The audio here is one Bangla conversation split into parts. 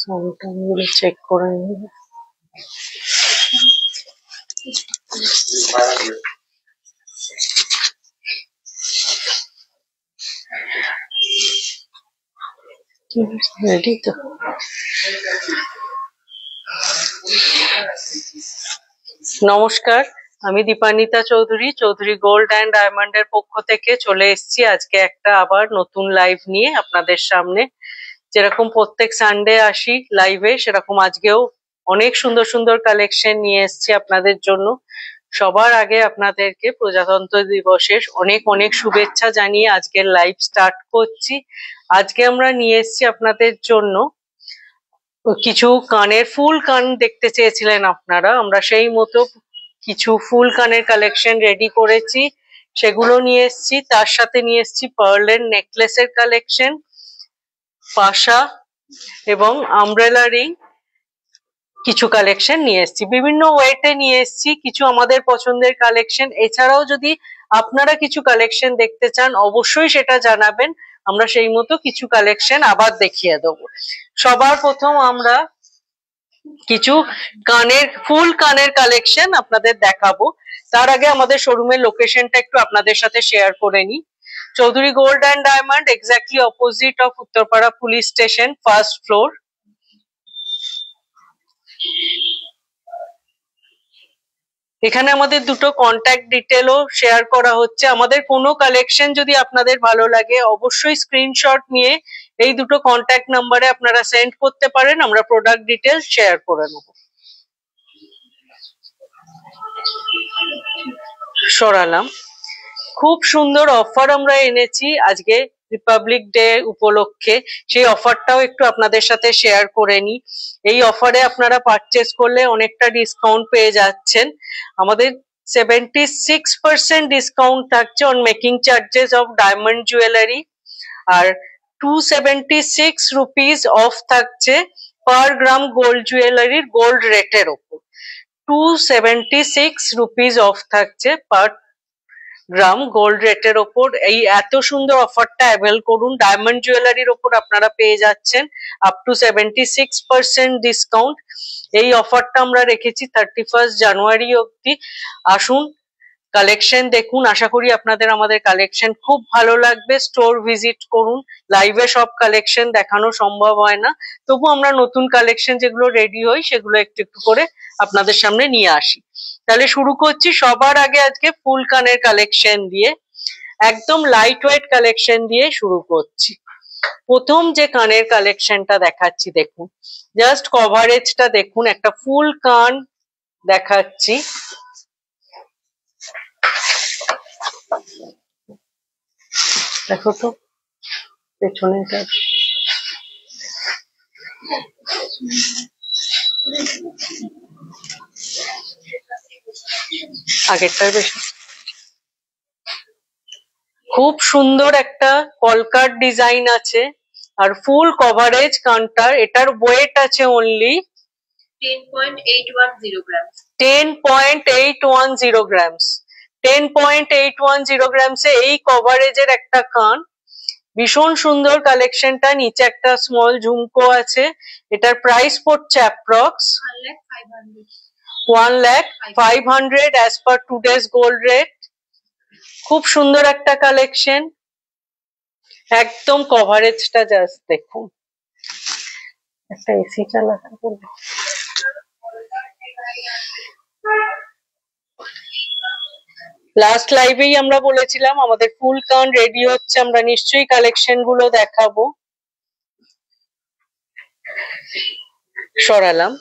সাউন্ডগুলো চেক করে নিই। রেডি তো? নমস্কার, আমি দীপান্বিতা চৌধুরী, চৌধুরী গোল্ড অ্যান্ড ডায়মন্ডের পক্ষ থেকে চলে এসেছি আজকে একটা আবার নতুন লাইভ নিয়ে আপনাদের সামনে। যেরকম প্রত্যেক সানডে আসি লাইভে, সেরকম আজকেও অনেক সুন্দর সুন্দর কালেকশন নিয়ে এসেছি আপনাদের জন্য। সবার আগে আপনাদেরকে প্রজাতন্ত্র দিবসের অনেক অনেক শুভেচ্ছা জানিয়ে আজকের লাইভ স্টার্ট করছি। আজকে আমরা নিয়ে এসেছি আপনাদের জন্য কিছু কানের ফুল কান দেখতে চেয়েছিলেন আপনারা, আমরা সেই মতো কিছু ফুল কানের কালেকশন রেডি করেছি, সেগুলো নিয়ে এসেছি। তার সাথে নিয়ে এসেছি পার্লের নেকলেসের কালেকশন, পাশা এবং আমব্রেলা রিং কিছু কালেকশন নিয়ে এসেছি। বিভিন্ন ওয়েটে নিয়ে এসেছি কিছু আমাদের পছন্দের কালেকশন। এছাড়াও যদি আপনারা কিছু কালেকশন দেখতে চান অবশ্যই সেটা জানাবেন, আমরা সেই মতো কিছু কালেকশন আবার দেখিয়ে দেবো। সবার প্রথম আমরা কিছু কানের ফুল কানের কালেকশন আপনাদের দেখাবো। তার আগে আমাদের শোরুমের লোকেশনটা একটু আপনাদের সাথে শেয়ার করে নিই। Chowdhury gold and diamond, exactly opposite of Uttarpara police station, first floor. এখানে আমাদের দুটো কন্ট্যাক্ট ডিটেলও শেয়ার করা হচ্ছে। আমাদের কোনো কালেকশন যদি আপনাদের ভালো লাগে অবশ্যই স্ক্রিনশট নিয়ে এই দুটো কন্ট্যাক্ট নাম্বারে আপনারা সেন্ড করতে পারেন, আমরা প্রোডাক্ট ডিটেলস শেয়ার করে নেব। সরালাম। খুব সুন্দর অফার আমরা এনেছি আজকে রিপাবলিক ডে উপলক্ষে, সেই অফারটাও একটু আপনাদের সাথে শেয়ার করে নিই। এই অফারে আপনারা পারচেস করলে অনেকটা ডিসকাউন্ট পেয়ে যাচ্ছেন। আমাদের 76% ডিসকাউন্ট থাকছে on making charges of diamond jewellery, আর 276 রুপিস অফ থাকছে পার গ্রাম গোল্ড জুয়েলারির গোল্ড রেটের ওপর। 276 রুপিস অফ থাকছে পার গ্রাম গোল্ড রেটের ওপর। এই এত সুন্দর অফারটা অ্যাভেল করুন। ডায়মন্ড জুয়েলারির ওপর আপনারা পেয়ে যাচ্ছেন আপ টু 76% ডিসকাউন্ট। এই অফারটা আমরা রেখেছি 31 জানুয়ারি অবধি। আসুন কালেকশন দেখুন, আশা করি আপনাদের আমাদের কালেকশন খুব ভালো লাগবে। স্টোর ভিজিট করুন, লাইভে সব কালেকশন দেখানো সম্ভব হয় না, তবু আমরা নতুন কালেকশন যেগুলো রেডি হয় সেগুলো একটু একটু করে আপনাদের সামনে নিয়ে আসি। তাহলে শুরু করছি সবার আগে আজকে ফুল কানের কালেকশন দিয়ে, একদম লাইট ওয়েট কালেকশন দিয়ে শুরু করছি। প্রথম যে কানের কালেকশনটা দেখাচ্ছি দেখুন, জাস্ট কভারেজটা দেখুন, একটা ফুল কান দেখাচ্ছি। দেখো তো পেছনেটা, আগেরটার বেশি খুব সুন্দর একটা কলকাট ডিজাইন আছে আর ফুল কভারেজ কানটার। এটার ওয়েট আছে অনলি 10.810 grams। 10.810 grams। 10.810 grams এ এই কভারেজের একটা কান, ভীষণ সুন্দর কালেকশনটা। নিচে একটা স্মল ঝুমকো আছে। এটার প্রাইস পড়ছে approx 1,05,000 as per today's gold rate. খুব সুন্দর একটা কালেকশন, একদম কভারেজটা জাস্ট দেখুন। একটা এসি চালাতে বলবো। লাস্ট লাইভেই আমরা বলেছিলাম আমাদের ফুল কান রেডি হচ্ছে, আমরা নিশ্চয়ই কালেকশন গুলো দেখাবো। সরালাম।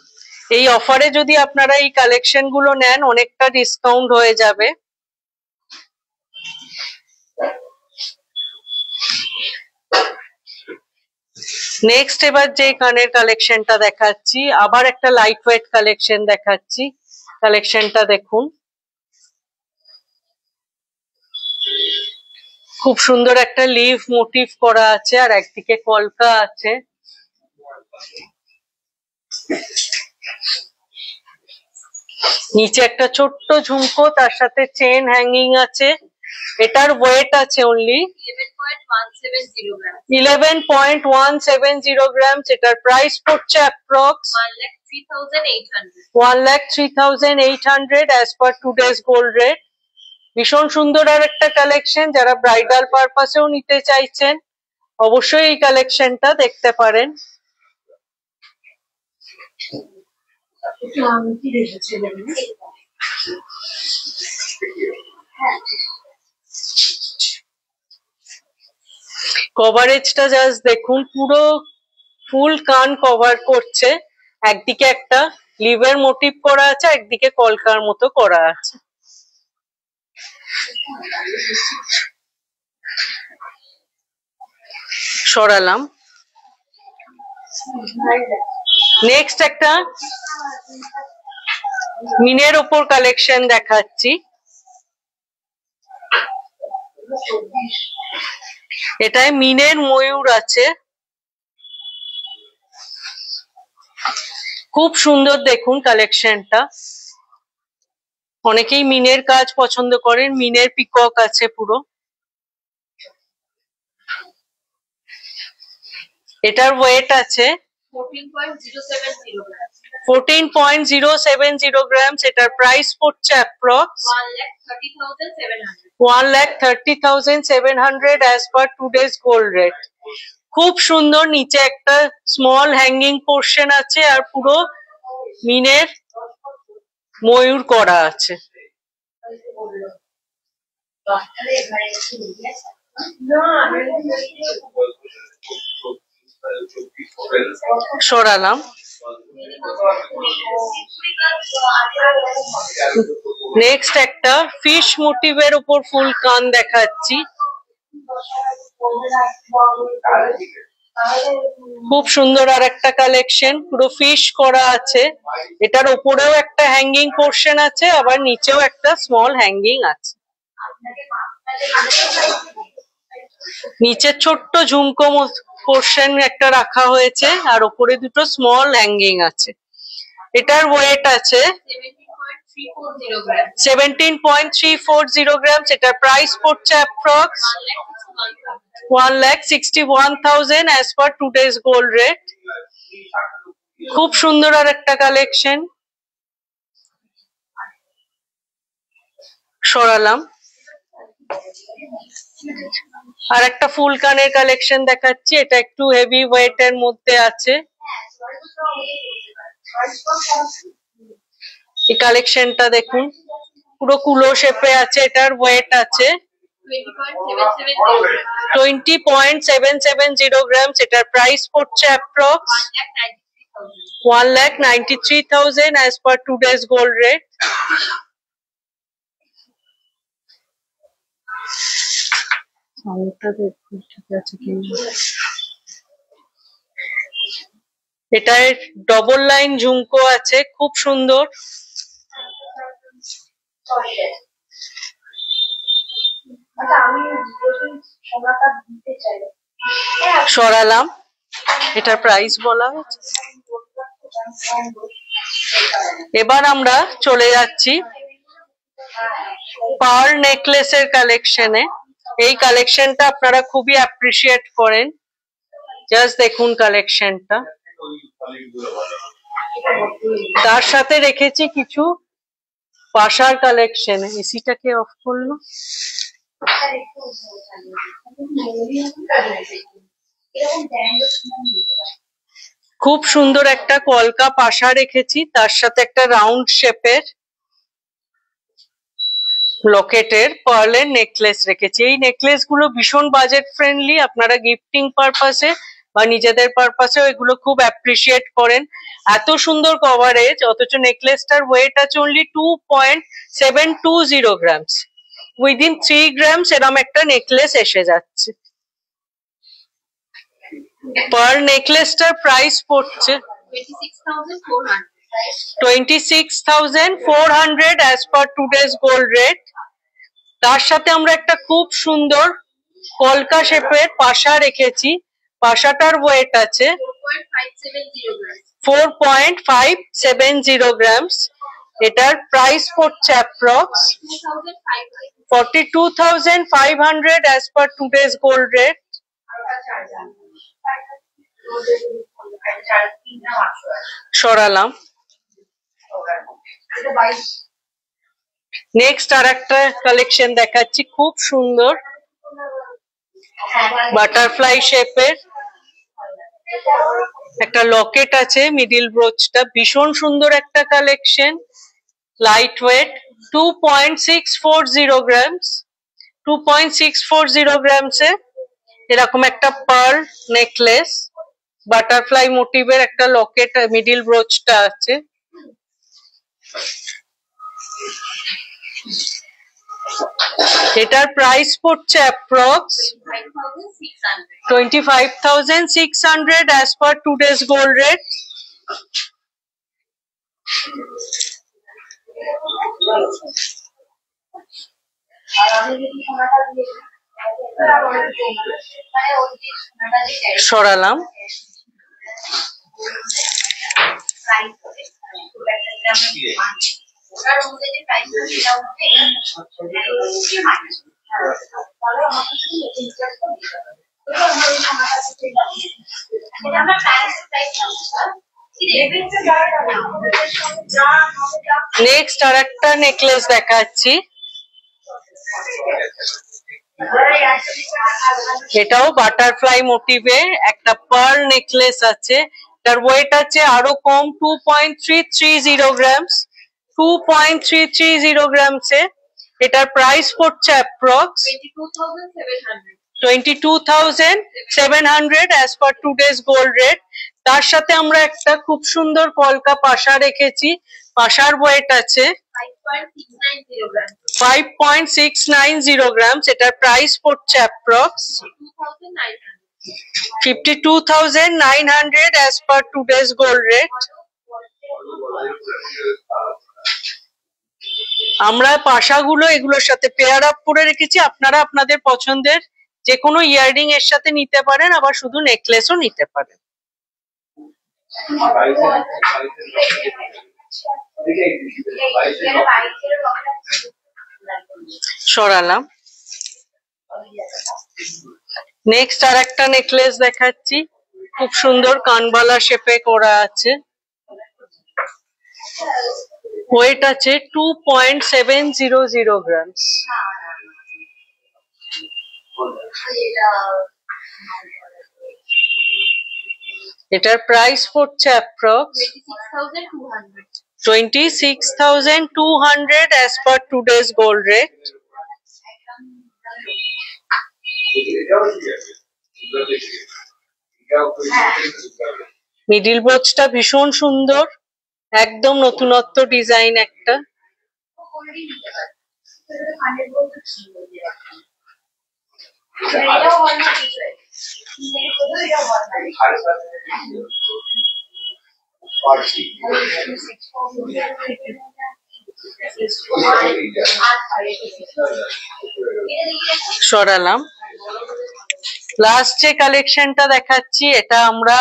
এই অফারে যদি আপনারা এই কালেকশন গুলো নেন অনেকটা ডিসকাউন্ট হয়ে যাবে। নেক্সট এবার যে কানের কালেকশনটা দেখাচ্ছি, আবার একটা লাইট ওয়েট কালেকশন দেখাচ্ছি। কালেকশনটা দেখুন, খুব সুন্দর একটা লিভ মোটিভ করা আছে আর একদিকে কলকা আছে। নিচে একটা ছোট্ট ঝুমকো, তার সাথে চেন হ্যাঙ্গিং আছে। এটার ওয়েট আছে অনলি 11.170 গ্রাম। এটার প্রাইস পড়ছে approx 1,03,800 as per today's gold rate. ভীষণ সুন্দর আর একটা কালেকশন, যারা ব্রাইডাল পারপাসেও নিতে চাইছেন অবশ্যই এই কালেকশনটা দেখতে পারেন। কভারেজটা জাস্ট দেখুন, পুরো ফুল কান কভার করছে। একদিকে একটা লিভের মোটিভ করা আছে, একদিকে কলকার মতো করা আছে। সরালাম। নেক্সট একটা মিনের ওপর কালেকশন দেখাচ্ছি। এটায় মিনের ময়ূর আছে, খুব সুন্দর দেখুন কালেকশনটা। অনেকেই মিনের কাজ পছন্দ করেন, মিনের পিকক আছে পুরো। এটার ওয়েট আছে 14.070 গ্রাম। এটার প্রাইস পড়ছে approx 1,30,700 as per today's gold rate. খুব সুন্দর, নিচে একটা স্মল হ্যাঙ্গিং পোর্শন আছে আর পুরো মিনের ময়ূর করা আছে। সরালাম। নেক্সট একটা ফিশ মোটিভের উপর ফুল কান দেখাচ্ছি। খুব সুন্দর আর একটা কালেকশন, পুরো ফিশ করা আছে। এটার উপরেও একটা হ্যাঙ্গিং পোর্শন আছে, আবার নিচেও একটা স্মল হ্যাঙ্গিং আছে। নিচে ছোট্ট ঝুমকো পোর্শন একটা রাখা হয়েছে আর উপরে দুটো স্মল হ্যাঙ্গিং আছে। এটার ওয়েট আছে 17.340 গ্রাম। এটার প্রাইস পড়ছে approx 1,61,000 as per today's gold rate. খুব সুন্দর আর একটা কালেকশন। সরালাম। আর একটা ফুল কানের কালেকশন দেখাচ্ছি। এটা একটু হেভি ওয়েট এর মধ্যে আছে। এই কালেকশনটা দেখুন, পুরো কুলো শেপে আছে। এটার ওয়েট আছে 20.770 গ্রাম। এটার প্রাইস পড়ছে approx 1,93,000 as per today's gold rate. এটায় ডবল লাইন ঝুমকো আছে, খুব সুন্দর। সরালাম। এটার প্রাইস বলা হয়েছে। এবার আমরা চলে যাচ্ছি পার্ল নেকলেসের কালেকশনে। এই কালেকশনটা আপনারা খুবই অ্যাপ্রিসিয়েট করেন। জাস্ট দেখুন কালেকশনটা। তার সাথে রেখেছি কিছু পাশার কালেকশন। এসিটাকে অফ করলো। খুব সুন্দর একটা কলকা পাশা রেখেছি, তার সাথে একটা রাউন্ড শেপের লকেটের পার্লের নেকলেস রেখেছি। এই নেকলেস গুলো ভীষণ বাজেট ফ্রেন্ডলি, আপনারা গিফটিং পারপাসে বা নিজেদের পারপাসেও এগুলো খুব অ্যাপ্রিসিয়েট করেন। এত সুন্দর কভারেজ, অথচ নেকলেসটার ওয়েট আছে অনলি 2.720 গ্রামস। উইদিন 3 গ্রামস এরম একটা নেকলেস এসে যাচ্ছে। পার নেকলেসটার প্রাইস পড়ছে 26,400 as per today's gold rate. তার সাথে আমরা একটা খুব সুন্দর কলকা শেপের পাশা রেখেছি, পাশাটার ওয়েট আছে 4.570 গ্রামস। এটার প্রাইস পড়ছে approx 42,500 as per today's gold rate। সরালাম। নেক্সট আর একটা কালেকশন দেখাচ্ছি, খুব সুন্দর বাটারফ্লাই শেপের একটা লকেট আছে, মিডিল ব্রোচটা ভীষণ সুন্দর একটা কালেকশন, লাইট ওয়েট 2.640 গ্রামস। 2.640 গ্রামসে এরকম একটা পার্ল নেকলেস, বাটারফ্লাই মোটিভের একটা লকেট, মিডিল ব্রোচটা আছে। এটার প্রাইস পড়ছে approx 25,600 as per today's gold rate। সরালাম। নেক্সট আর একটা নেকলেস দেখাচ্ছি, এটাও বাটারফ্লাই মোটিভে একটা পার্ল নেকলেস আছে, তার ওয়েট আছে আরো কম 2.330 গ্রামস। 2.330 গ্রামসে এটার প্রাইস পড়ছে approx 22,700 as per today's gold rate। তার সাথে আমরা একটা খুব সুন্দর কলকা পাশা রেখেছি, পাশার ওয়েট আছে 5.690 গ্রামস। এটার প্রাইস পড়ছে approx 52,900 as per today's gold rate। আমরা পাশাগুলো এগুলোর সাথে পেয়ার আপ করে রেখেছি, আপনারা আপনাদের পছন্দের যে কোনো ইয়াররিং এর সাথে নিতে পারেন, আবার শুধু নেকলেসও নিতে পারেন। সরালাম। নেক্সট আর একটা নেকলেস দেখাচ্ছি, খুব সুন্দর কানবালা শেপে করা আছে, ওয়েট আছে 2.700 গ্রামস। এটার প্রাইস পড়ছে approx 26,200 as per today's gold rate। Middle ব্রোচটা ভীষণ সুন্দর, একদম নতুনত্ব ডিজাইন একটা। সরালাম। লাস্ট যে কালেকশনটা দেখাচ্ছি, এটা আমরা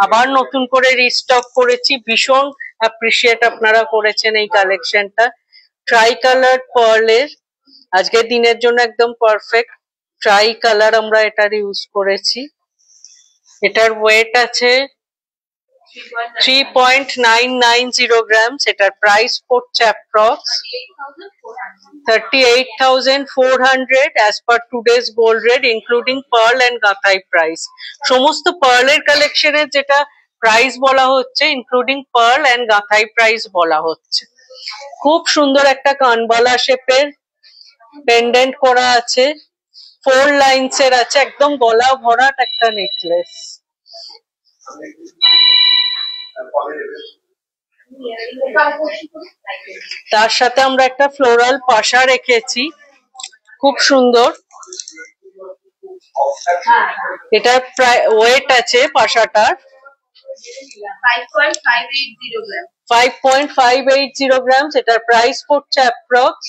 আবার নতুন করে রিস্টক করেছি, ভীষণ অ্যাপ্রিসিয়েট আপনারা করেছেন এই কালেকশনটা। ট্রাই কালার পার্লের, আজকের দিনের জন্য একদম পারফেক্ট ট্রাই কালার আমরা এটার ইউজ করেছি। এটার ওয়েট আছে 3.990 গ্রামস। এটার প্রাইস পড়ছে approx 38,400 as per today's gold rate including pearl and গাথাই প্রাইস। সমস্ত পার্লের কালেকশনের যেটা প্রাইস বলা হচ্ছে ইনক্লুডিং পার্ল এন্ড গাথাই প্রাইস বলা হচ্ছে। খুব সুন্দর একটা কানবালা শেপের পেন্ডেন্ট করা আছে, 4 লাইনস এর আছে, একদম গলা ভরাট একটা নেকলেস। তার সাথে আমরা একটা ফ্লোরাল পাশা রেখেছি, খুব সুন্দর। এটার ওয়েট আছে পাশাটার 5.580 গ্রামস। এটার প্রাইস পড়ছে approx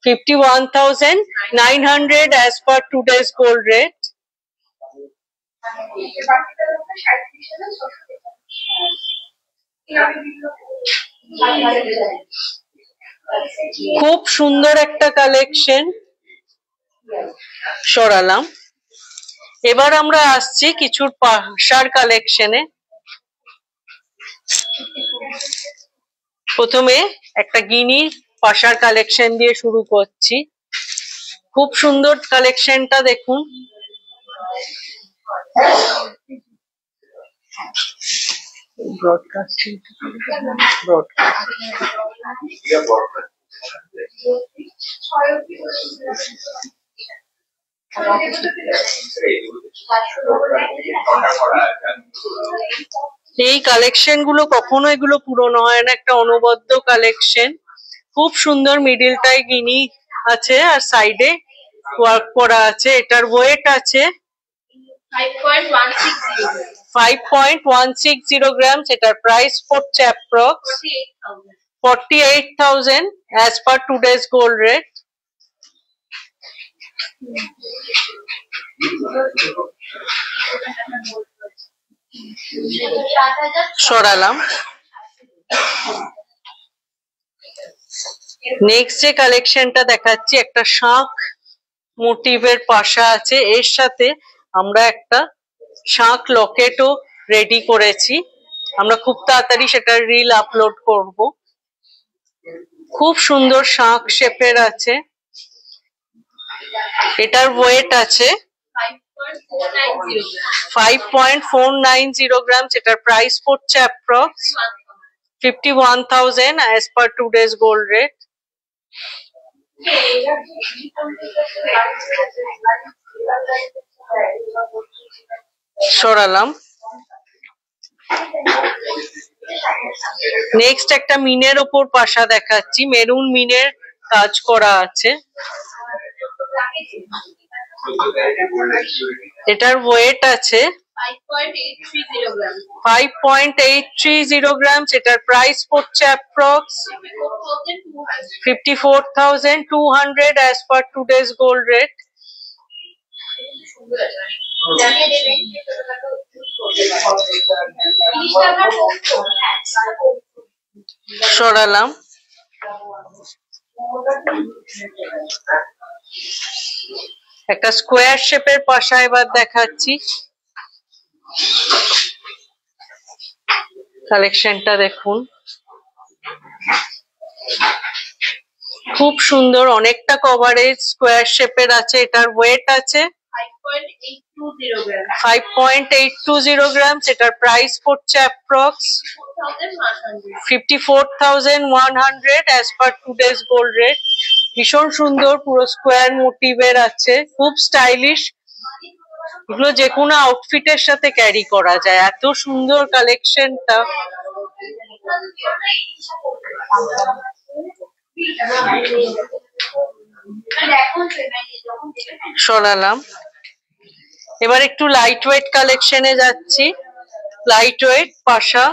51,900 as per today's gold rate. খুব সুন্দর একটা কালেকশন। সরালাম। এবার আমরা আসছি কিছু পাশার কালেকশনে। প্রথমে একটা গিনি পাশার কালেকশন দিয়ে শুরু করছি। খুব সুন্দর কালেকশনটা দেখুন। এই কালেকশন গুলো কখনো এগুলো পুরনো হয় না, একটা অনবদ্য কালেকশন। খুব সুন্দর, মিডিলটায় গিনি আছে আর সাইডে ওয়ার্ক করা আছে। এটার ওয়েট আছে 5.160 grams। এটার প্রাইস পড়ছে approx 48,000 as per today's gold rate। সরালাম। নেক্সট যে কালেকশনটা দেখাচ্ছি, একটা শাঁখ মোটিভের পাশা আছে, এর সাথে আমরা একটা শাঁখ লকেটও রেডি করেছি। আমরা খুব তাড়াতাড়ি সেটার রিল আপলোড করব। খুব সুন্দর শাঁখ শেপের আছে। এটার ওয়েট আছে 5.490 grams। এটার প্রাইস পড়ছে approx 51,000 as per today's gold rate। সরালাম। নেক্সট একটা মিনের ওপর পাশা দেখাচ্ছি। মেরুন মিনের কাজ করা আছে। এটার ওয়েট আছে 5.830 grams। এটার প্রাইস পড়ছে approx 54,200 as per today's gold rate। সরালাম। একটা স্কোয়ার শেপের পাশা এবার দেখাচ্ছি। কালেকশনটা দেখুন। খুব সুন্দর, অনেকটা কভারেজ, স্কোয়ার শেপের আছে। এটার ওয়েট আছে 5.820 grams। এটার প্রাইস পড়ছে approx 54,100 as per today's gold rate। ভীষণ সুন্দর, পুরো স্কোয়ার মোটিভের আছে, খুব স্টাইলিশ। এগুলো যে কোনো আউটফিটের সাথে ক্যারি করা যায়, এত সুন্দর কালেকশনটা। সরালাম। এবার একটু লাইট ওয়েট কালেকশনে যাচ্ছি। লাইট ওয়েট পাশা,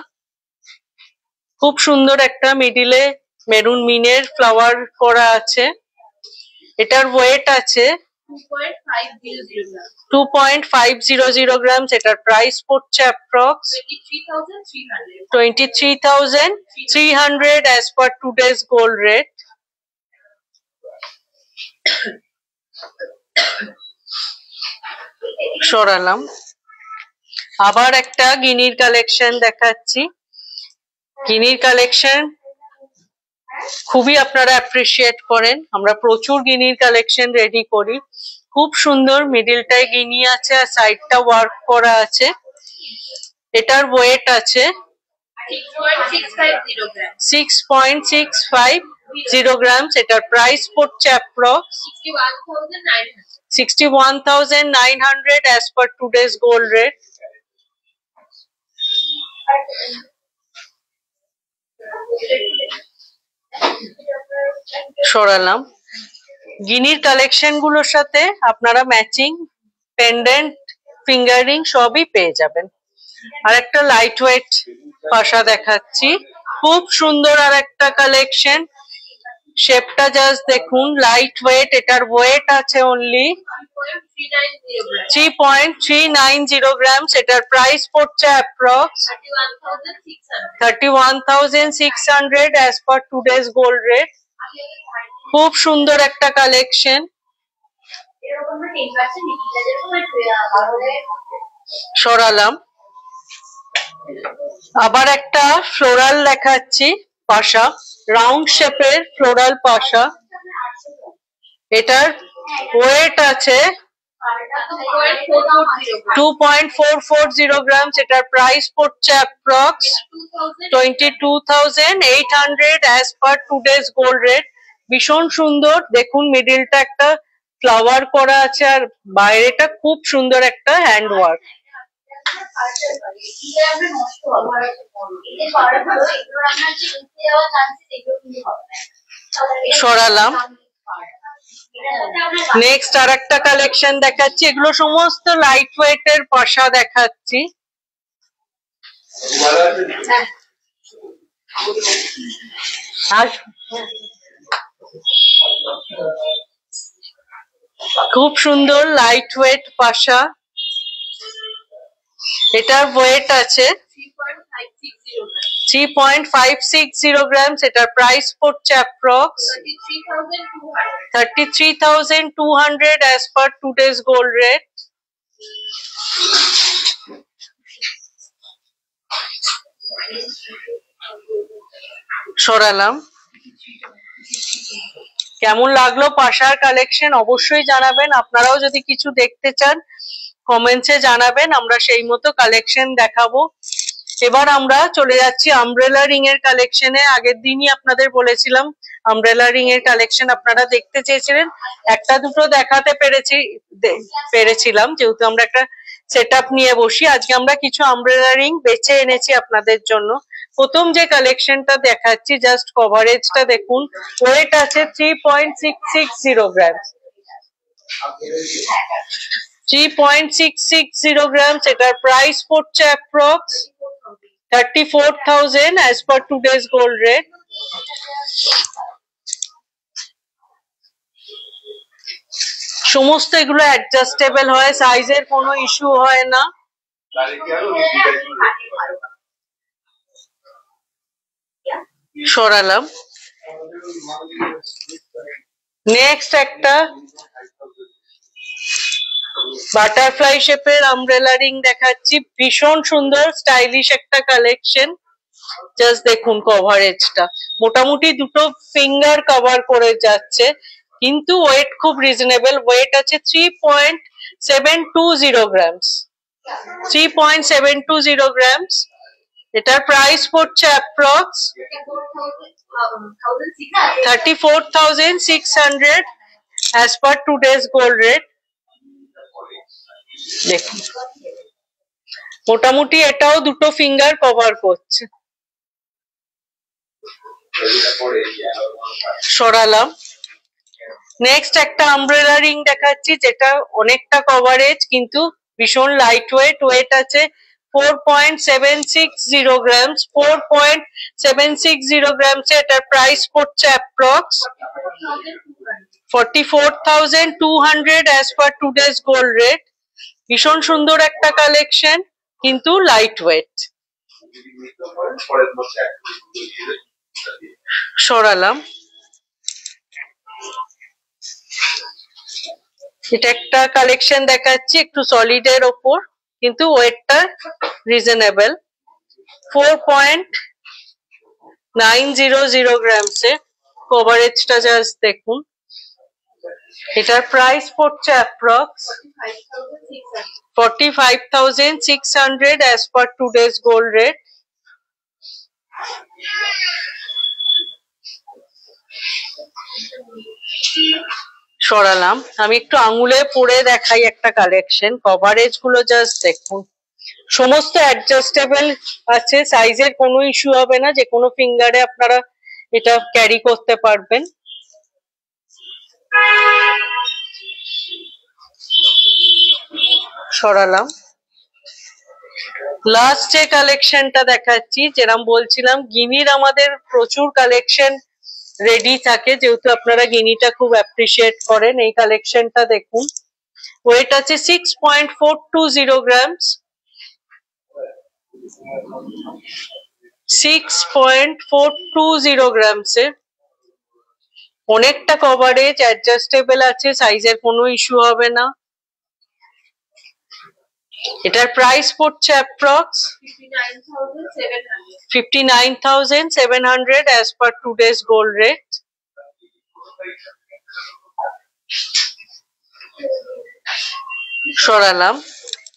খুব সুন্দর একটা মিডিলে মেরুন মিনের ফ্লাওয়ার করা আছে। এটার ওয়েট আছে 2.500 grams। এটার প্রাইস পড়ছে approx 23,300 as per today's gold rate। সরালাম। আবার একটা গিনির কালেকশন দেখাচ্ছি। গিনির কালেকশন খুবই আপনারা অ্যাপ্রিসিয়েট করেন। আমরা প্রচুর গিনির কালেকশন রেডি করি। খুব সুন্দর, মিডিলটায় গিনি আছে আর সাইডটা ওয়ার্ক করা আছে। এটার ওয়েট আছে 6.650 grams। এটার প্রাইস পড়ছে approx 61,900 as per today's gold rate। সরালাম। গিনির কালেকশন গুলোর সাথে আপনারা ম্যাচিং পেন্ডেন্ট, ফিঙ্গারিং সবই পেয়ে যাবেন। আর একটা লাইট ওয়েট পাশা দেখাচ্ছি, খুব সুন্দর আর একটা কালেকশন। শেপটা জাস্ট দেখুন, লাইট ওয়েট, এটার ওয়েট আছে অনলি 3.390 গ্রামস। এটার প্রাইস পড়ছে approx 31,600 as per today's gold rate. খুব সুন্দর একটা কালেকশন। সরালাম। আবার একটা ফ্লোরাল দেখাচ্ছি, পাশা, রাউন্ড শেপের ফ্লোরাল পাশা। এটার ওয়েট আছে 2.440 গ্রামস। এটার প্রাইস পড়ছে approx 22,800 as per today's gold rate. ভীষণ সুন্দর, দেখুন মিডিলটা একটা ফ্লাওয়ার করা আছে আর বাইরেটা খুব সুন্দর একটা হ্যান্ড ওয়ার্ক। সরালাম। নেক্সট আর একটা কালেকশন দেখাচ্ছি, এগুলো সমস্ত লাইট ওয়েট এর পাশা দেখাচ্ছি। খুব সুন্দর লাইট ওয়েট পাশা। এটার ওয়েট আছে 3.560 গ্রামস। এটার প্রাইস পড়ছে approx 33,200 as per today's gold rate. সরালাম। কেমন লাগলো পাশার কালেকশন অবশ্যই জানাবেন। আপনারাও যদি কিছু দেখতে চান কমেন্টসে জানাবেন, আমরা সেই মতো কালেকশন দেখাবো। এবার আমরা চলে যাচ্ছি আমব্রেলা রিং এর কালেকশনে। আগের দিনই আপনাদের বলেছিলাম আমব্রেলা রিং এর কালেকশন আপনারা দেখতে চেয়েছিলেন, একটা দুটো দেখাতে পেরেছিলাম যেহেতু আমরা একটা সেট আপ নিয়ে বসি। আজকে আমরা কিছু আমব্রেলা রিং বেছে এনেছি আপনাদের জন্য। প্রথম যে কালেকশনটা দেখাচ্ছি, জাস্ট কভারেজটা দেখুন। ওয়েট আছে 3.660 গ্রাম। 3.660 গ্রামস। এটার প্রাইস পড়ছে approx 34,000 as per today's gold rate. সমস্ত এগুলো অ্যাডজাস্টেবল হয়, সাইজের কোনো ইস্যু হয় না। সরালাম। নেক্সট একটা বাটারফ্লাই শেপের আমব্রেলা রিং দেখাচ্ছি, ভীষণ সুন্দর স্টাইলিশ একটা কালেকশন। জাস্ট দেখুন কভারেজটা, মোটামুটি দুটো ফিঙ্গার কভার করে যাচ্ছে, কিন্তু ওয়েট খুব রিজনেবল। ওয়েট আছে 3.720 গ্রামস। 3.720 গ্রামস। এটার প্রাইস পড়ছে approx 34,600 as per today's gold rate. দেখুন মোটামুটি এটাও দুটো ফিঙ্গার কভার করছে। সরালাম। নেক্সট একটা আমব্রেলা রিং দেখাচ্ছি, যেটা অনেকটা কভারেজ কিন্তু ভীষণ লাইট ওয়েট। ওয়েট আছে 4.760 গ্রামস। 4.760 গ্রামস। এটার প্রাইস পড়ছে approx 44,200 as per today's gold rate. ভীষণ সুন্দর একটা কালেকশন কিন্তু লাইট ওয়েট। সরালাম। এটা একটা কালেকশন দেখাচ্ছি একটু সলিডের ওপর, কিন্তু ওয়েটটা রিজনেবল। 4.900 গ্রামসে। কভারেজটা জাস্ট দেখুন। এটার প্রাইস পড়ছে approx 45,600 as per today's gold rate. সরালাম। আমি একটু আঙুলে পরে দেখাই একটা কালেকশন। কভারেজ গুলো জাস্ট দেখুন, সমস্ত অ্যাডজাস্টেবল আছে, সাইজের কোনো ইস্যু হবে না, যে কোনো ফিঙ্গারে আপনারা এটা ক্যারি করতে পারবেন। সরালাম। লাস্ট যে কালেকশনটা দেখাচ্ছি, যেরকম বলছিলাম গিনির আমাদের প্রচুর কালেকশন রেডি থাকে, যেহেতু আপনারা গিনিটা খুব অ্যাপ্রিসিয়েট করেন। এই কালেকশনটা দেখুন, ওয়েট আছে 6.420 গ্রামস, 6.420 গ্রামসের। অনেকটা কভারেজ, অ্যাডজাস্টেবল আছে, সাইজের কোনো ইস্যু হবে না। এটার প্রাইস পড়ছে approx 59,700 as per today's gold rate. সরালাম।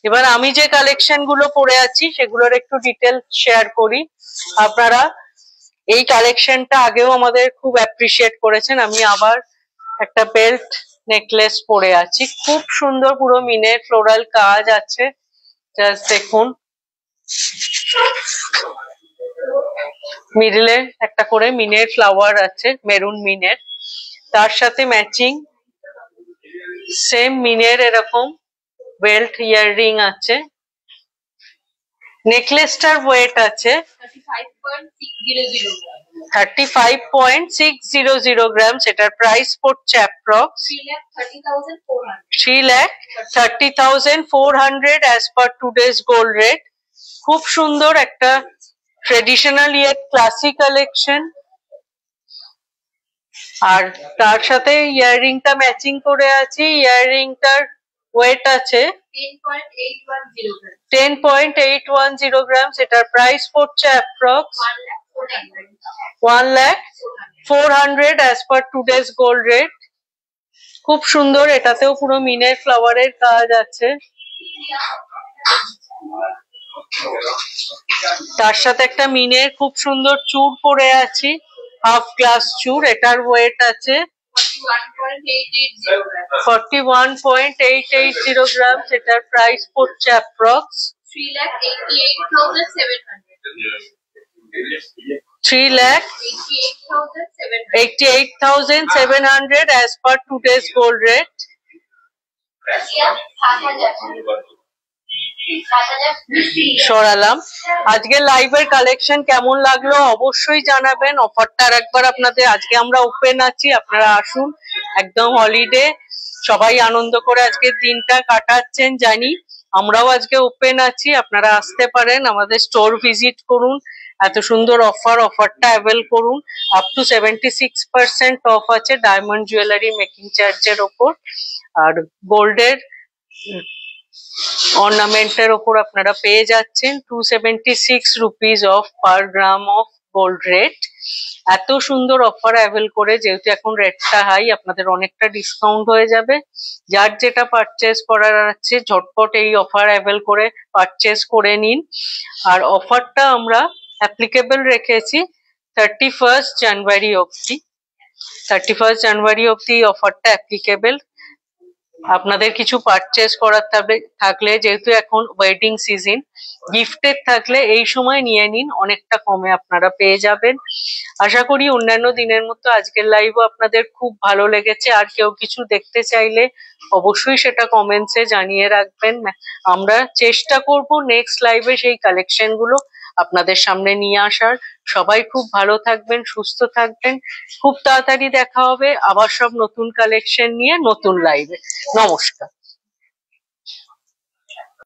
এবার আমি যে কালেকশন গুলো পরে আছি সেগুলোর একটু ডিটেল শেয়ার করি। আপনারা এই কালেকশনটা আগেও আমাদের খুব অ্যাপ্রিসিয়েট করেছেন। আমি আবার একটা বেল্ট নেকলেস পরে আছি, খুব সুন্দর, পুরো মিনের ফ্লোরাল কাজ আছে। জাস্ট দেখুন, মিডলে একটা করে মিনের ফ্লাওয়ার আছে, মেরুন মিনের, তার সাথে ম্যাচিং সেম মিনের এরকম বেল্ট ইয়াররিং আছে। নেকলেসটার ওয়েট আছে 35.600 গ্রাম। এটার প্রাইস পড়ছে approx 3,30,400 as per today's gold rate. খুব সুন্দর একটা ট্রেডিশনাল ইয়ের ক্লাসি কালেকশন। আর তার সাথে ইয়াররিংটা ম্যাচিং করে আছে। ইয়াররিংটার ওয়েট আছে 10.810 গ্রাম। এটার প্রাইস পড়ছে approx 1,04,000 as per today's gold rate. খুব সুন্দর, এটাতেও পুরো মিনের ফ্লাওয়ারের কাজ আছে। তার সাথে একটা মিনের খুব সুন্দর চূড় পরে আছি, হাফ গ্লাস চূড়। এটার ওয়েট আছে 41.880 গ্রাম। এটার প্রাইস পড়ছে approx 3,88,700 as per today's gold rate. সরালাম। আজকে লাইভের কালেকশন কেমন লাগলো অবশ্যই জানাবেন। অফারটা আর একবার আপনাদের, আজকে আমরা ওপেন আছি, আপনারা আসুন। একদম হলিডে, সবাই আনন্দ করে আজকের দিনটা কাটাচ্ছেন জানি। আমরাও আজকে ওপেন আছি, আপনারা আসতে পারেন, আমাদের স্টোর ভিজিট করুন। এত সুন্দর অফারটা অ্যাভেল করুন। আপ টু 76% অফ আছে ডায়মন্ড জুয়েলারি মেকিং চার্জের ওপর। আর গোল্ডের অর্নামেন্টের ওপর আপনারা পেয়ে যাচ্ছেন 276 rupees of per gram of gold rate. এত সুন্দর অফার অ্যাভেল করে, যেহেতু এখন রেটটা হাই, আপনাদের অনেকটা ডিসকাউন্ট হয়ে যাবে। যার যেটা পারচেস করার আছে ঝটপট এই অফার অ্যাভেল করে পারচেস করে নিন। আর অফারটা আমরা অ্যাপ্লিকেবল রেখেছি 31 জানুয়ারি অবধি। 31 জানুয়ারি অবধি অফারটা অ্যাপ্লিকেবল। আপনাদের কিছু পারচেস করার থাকলে, যেহেতু এখন ওয়েডিং সিজন, গিফটের থাকলে এই সময় নিয়ে নিন, অনেকটা কমে আপনারা পেয়ে যাবেন। আশা করি অন্যান্য দিনের মতো আজকের লাইভও আপনাদের খুব ভালো লেগেছে। আর কেউ কিছু দেখতে চাইলে অবশ্যই সেটা কমেন্টসে জানিয়ে রাখবেন। আমরা চেষ্টা করব নেক্সট লাইভে সেই কালেকশন গুলো আপনাদের সামনে নিয়ে আসার। সবাই খুব ভালো থাকবেন, সুস্থ থাকবেন। খুব তাড়াতাড়ি দেখা হবে আবার সব নতুন কালেকশন নিয়ে নতুন লাইভে। নমস্কার।